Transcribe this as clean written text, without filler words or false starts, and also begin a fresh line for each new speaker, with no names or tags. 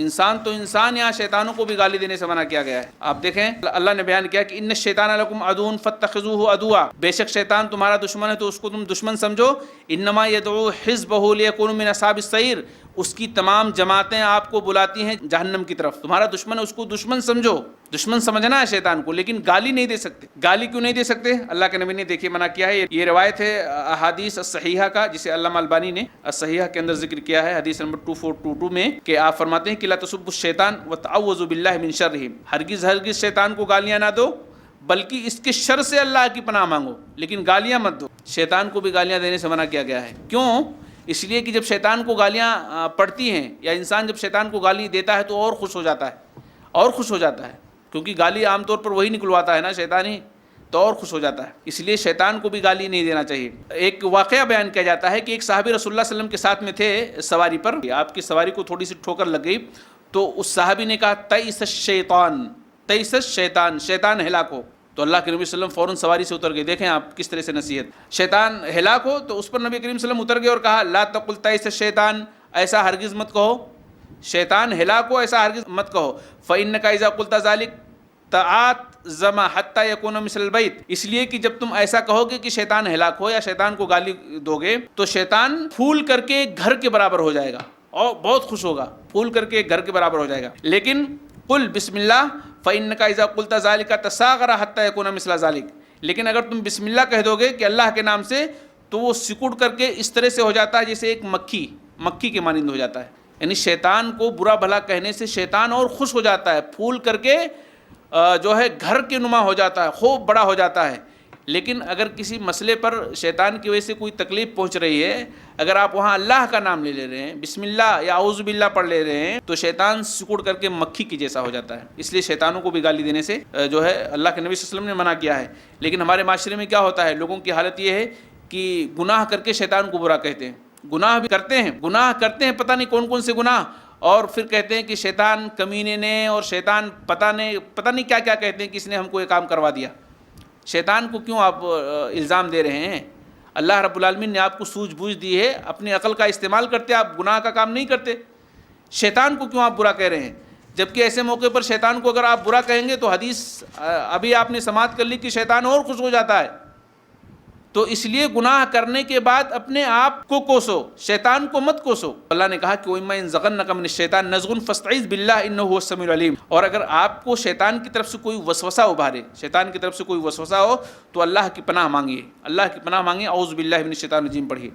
انسان تو انسان، یہاں شیطانوں کو بھی گالی دینے سے منع کیا گیا ہے۔ آپ دیکھیں اللہ نے بیان کیا کہ ان الشیطان لکم عدو فاتخذوہ عدوا، بے شک شیطان تمہارا دشمن ہے تو اس کو تم دشمن سمجھو۔ انما یدعو حزبہ لیکونوا من اصحاب السعیر، اس کی تمام جماعتیں آپ کو بلاتی ہیں جہنم کی طرف۔ تمہارا دشمن ہے اس کو دشمن سمجھو، دشمن سمجھنا ہے شیطان کو، لیکن گالی نہیں دے سکتے۔ گالی کیوں نہیں دے سکتے؟ اللہ کے نبی نے دیکھیے منع کیا ہے۔ یہ روایت ہے احادیث الصحیحہ کا، جسے علامہ البانی نے الصحیحہ کے اندر ذکر کیا ہے، حدیث نمبر 2422 میں، کہ آپ فرماتے ہیں کہ لا تسبوا الشیطان وتعوذوا باللہ من شرہ، ہرگز ہرگز شیطان کو گالیاں نہ دو بلکہ اس کے شر سے اللہ کی پناہ مانگو، لیکن گالیاں مت دو۔ شیطان کو بھی گالیاں دینے سے منع کیا گیا ہے۔ کیوں؟ اس لیے کہ جب شیطان کو گالیاں پڑتی ہیں، یا انسان جب شیطان کو گالی دیتا ہے تو اور خوش ہو جاتا ہے، اور خوش ہو جاتا ہے، کیونکہ گالی عام طور پر وہی نکلواتا ہے نا شیطان ہی، تو اور خوش ہو جاتا ہے۔ اس لیے شیطان کو بھی گالی نہیں دینا چاہیے۔ ایک واقعہ بیان کیا جاتا ہے کہ ایک صحابی رسول اللہ صلی اللہ علیہ وسلم کے ساتھ میں تھے سواری پر، آپ کی سواری کو تھوڑی سی ٹھوکر لگ گئی تو اس صحابی نے کہا تئس الشیطان، تئس الشیطان، شیطان ہلاک ہو۔ تو اللہ کے نبی صلی اللہ علیہ وسلم فوراً سواری سے اتر گئے۔ دیکھیں آپ کس طرح سے نصیحت، شیطان ہلاک ہو تو اس پر نبی کریم صلی اللہ علیہ وسلم اتر گئے اور کہا لا تقل تئس الشیطان، ایسا ہرگز مت کہو، شیطان ہلاک ہو ایسا ہرگز مت کہو، فإنک اذا قلت ذلک تعظم حتی یکون مثل البیت، اس لیے کہ جب تم ایسا کہو گے کہ شیطان ہلاک ہو یا شیطان کو گالی دو گے تو شیطان پھول کر کے گھر کے برابر ہو جائے گا اور بہت خوش ہوگا، پھول کر کے گھر کے برابر ہو جائے گا۔ لیکن قل بسم اللہ فإنک اذا قلت ذلک تصاغر حتی یکون مثل ذلک، لیکن اگر تم بسم اللہ کہہ دو گے کہ اللہ کے نام سے، تو وہ سکڑ کر کے اس طرح سے ہو جاتا ہے جیسے ایک مکھی کے مانند ہو جاتا ہے۔ یعنی شیطان کو برا بھلا کہنے سے شیطان اور خوش ہو جاتا ہے، پھول کر کے جو ہے گھر کے نما ہو جاتا ہے، خوب بڑا ہو جاتا ہے۔ لیکن اگر کسی مسئلے پر شیطان کی وجہ سے کوئی تکلیف پہنچ رہی ہے، اگر آپ وہاں اللہ کا نام لے رہے ہیں، بسم اللہ یا اعوذ باللہ پڑھ لے رہے ہیں، تو شیطان سکڑ کر کے مکھی کی جیسا ہو جاتا ہے۔ اس لیے شیطانوں کو بھی گالی دینے سے جو ہے اللہ کے نبی صلی اللہ علیہ وسلم نے منع کیا ہے۔ لیکن ہمارے معاشرے میں کیا ہوتا ہے، لوگوں کی حالت یہ ہے کہ گناہ کر کے شیطان کو برا کہتے ہیں، گناہ بھی کرتے ہیں پتہ نہیں کون کون سے گناہ، اور پھر کہتے ہیں کہ شیطان کمینے نے، اور شیطان پتہ نہیں کیا کیا کہتے ہیں کہ اس نے ہم کو یہ کام کروا دیا۔ شیطان کو کیوں آپ الزام دے رہے ہیں؟ اللہ رب العالمین نے آپ کو سوجھ بوجھ دی ہے، اپنی عقل کا استعمال کرتے آپ گناہ کا کام نہیں کرتے، شیطان کو کیوں آپ برا کہہ رہے ہیں؟ جبکہ ایسے موقع پر شیطان کو اگر آپ برا کہیں گے تو حدیث ابھی آپ نے سماعت کر لی کہ شیطان اور خوش ہو جاتا ہے۔ تو اس لیے گناہ کرنے کے بعد اپنے آپ کو کوسو، شیطان کو مت کوسو۔ اللہ نے کہا کہ وَإِمَّا يَنزَغَنَّكَ مِنَ الشَّيْطَانِ نَزْغٌ فَاسْتَعِذْ بِاللَّهِ إِنَّهُ هُوَ السَّمِيعُ الْعَلِيمُ، اور اگر آپ کو شیطان کی طرف سے کوئی وسوسہ ابھارے، شیطان کی طرف سے کوئی وسوسہ ہو تو اللہ کی پناہ مانگیے، اللہ کی پناہ مانگیے، اعوذ باللہ من الشیطان الرجیم پڑھیے۔